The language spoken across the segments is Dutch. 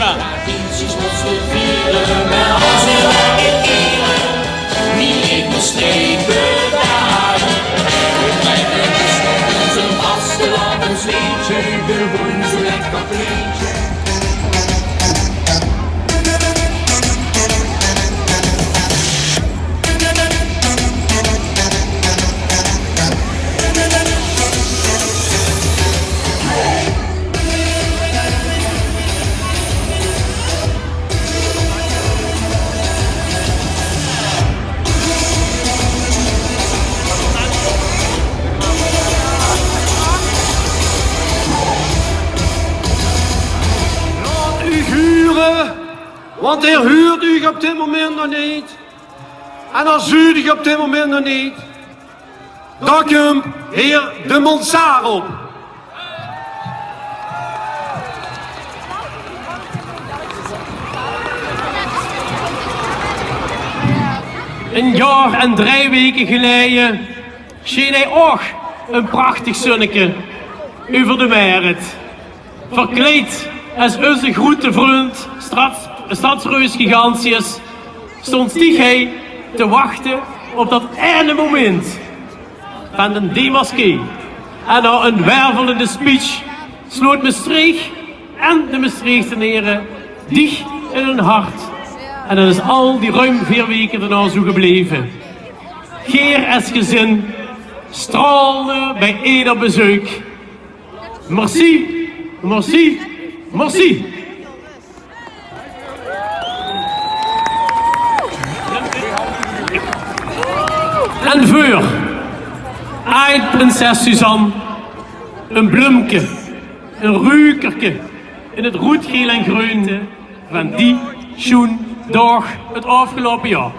gaan. Tradities moeten vieren met als en in ere. Wie leeft de strepen daar? We blijven onze vaste levensliedje, gewoon zo lekker pleetje. Want hij huurt u op dit moment nog niet. En dan zuurt u op dit moment nog niet. Dan komt heer de Monsaar op. Een jaar en 3 weken geleden scheen hij ook een prachtig zonnetje over de wereld. Verkleed als onze grote vriend, stadsreus Gigantius, stond hij te wachten op dat ene moment van de démasqué. En na een wervelende speech sloot Maastricht en de Maastrichtenaren dicht in hun hart. En dat is al die ruim 4 weken daarna zo gebleven. Geer als gezin straalde bij ieder bezoek. Merci, merci, merci. En voor uit prinses Suzanne een bloemke, een ruikerke in het rood, geel en groente van die schoen dag het afgelopen jaar.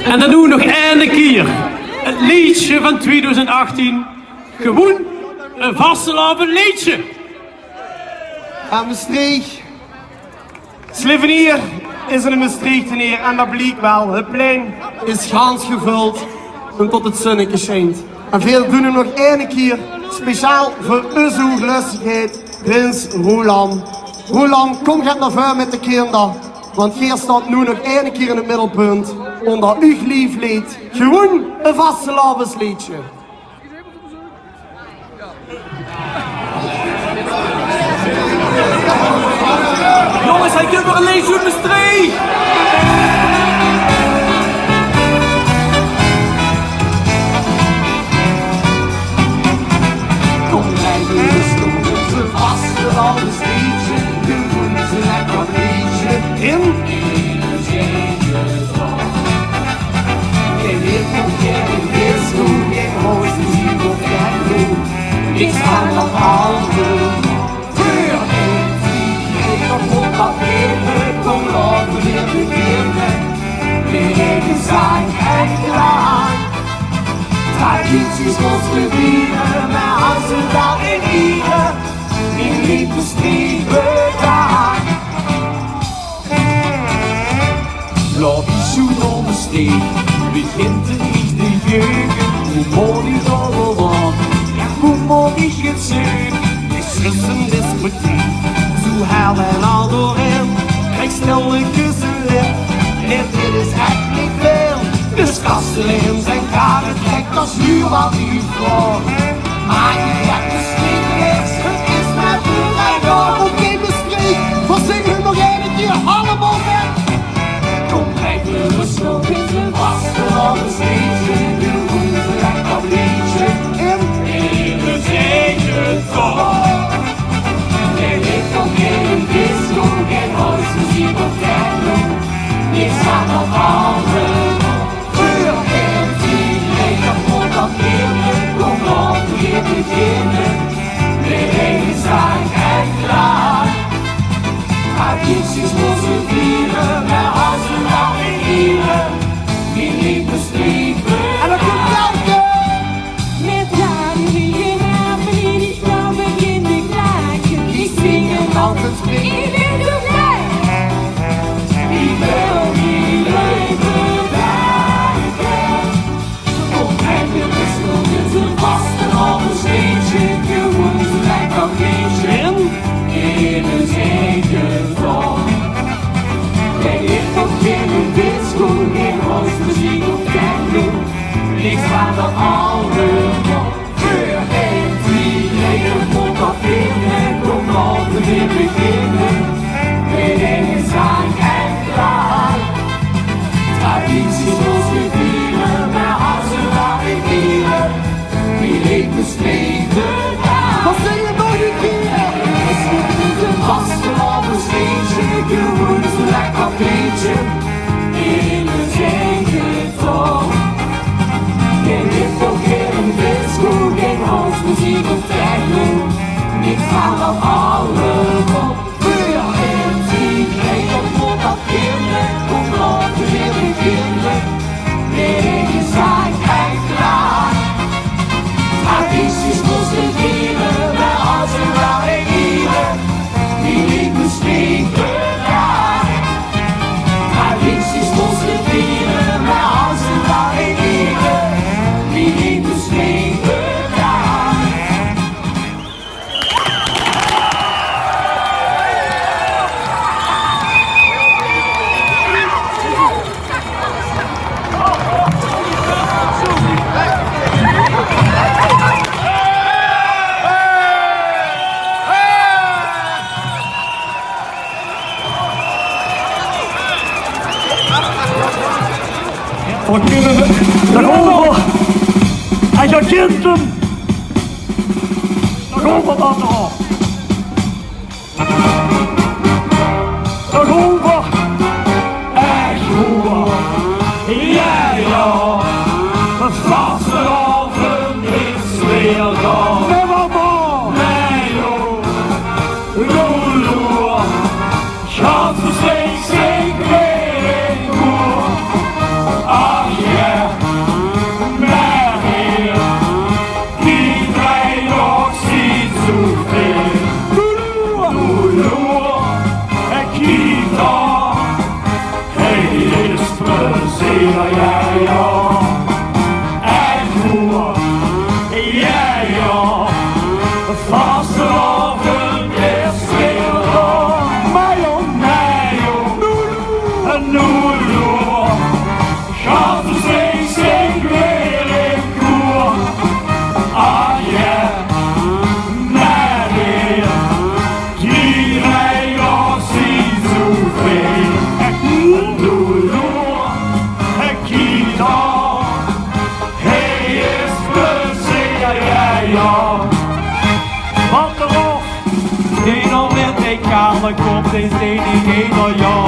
En dan doen we nog één keer het liedje van 2018. Gewoon een vastelavond liedje. Aan Maastricht. Slivenier is een Maastrichteneer en dat bleek wel. Het plein is gans gevuld en tot het zonnetje schijnt. En veel doen er nog één keer speciaal voor uw lustigheid, Prins Roland. Roland, kom gaat naar voren met de kinderen. Want jij staat nu nog één keer in het middelpunt. Onder uw lief lied. Gewoon een vastelavondsliedje. Jongens, hij komt maar een liedje uit Maastricht. Kom rijden rustig op zijn vastelavondsliedje. Gewoon zo lekker pleetje. In. Ik sta nog handen voor ik op dat leven kom laten weer beginnen. De regen zijn en klaar. Tradities moeten vieren, maar als ze wel in ieder in liefde streven daar. Laat die zoen ondersteeg, begint het niet te jeuken. Hoe mooi is allemaal. Hoe mooi is het zin? Is een discotheek. Zo hel en al doorheen. Krijg snel een kussenlip. En dit is echt niet veel. Dus kastelein zijn karen trekt als huur wat u vraagt. Maar je hebt de streek is. Het is maar voor mij door. Oké, Maastricht. We zingen nog één keer allemaal weg. Kom, blijf rustig in zijn vastelavondsliedje. Wil goed lekker liedje. Ik sta nog handen voor en die lekker voor dat kinderen. Kom laten we weer beginnen. De regen zijn en klaar. Tradities moeten vieren, maar als we nou in ieder in liefde streven. En dan komt Elke! Met tranen in je namen in die vrouwen in de kraken. Die zingen altijd mee. beginnen met een gezang en geluid. Tradities los we vieren, maar als we waren vieren, wie leek bestreden daar. Wat zeg je nog een keer? Het is een vastgelopen steentje, gewoon zo'n lekker beetje in het tegentoon. Geen hip-hop, geen disco, geen housemuziek of techno, niks van dat allemaal. Puur MTV, dat moet dat kinderen, kom op, we willen kinderen, weer gezang en klaar. Tradities los te vieren, maar als we waren vieren, wie liep misschien gedaan. Tradities los te vieren, maar als we waren vieren, wie liep misschien gedaan. Daarover! En je kent hem! Daarover dan nog! Daarover! Echt hoor! Ja, ja! De vastelavond is weer daar! Nevermore! Nee, joh! Lolo! Gaat ze steeds zeker weer in koer! Ach ja, maar hier, die wij nog zien zoveel. Lulu, Kita, hij is plezier, ja ja. En hoe, ja ja, de vastelavond is weer daar. Mayo, Lulu. Gaat de steeds zeker weer in koer. Ah ja, maar weer, die wij nog zien zoveel. Lulu, Kita, hij is plezier, ja ja. Wat erop, die nog met die kale kop, die steeds niet 1 jaar.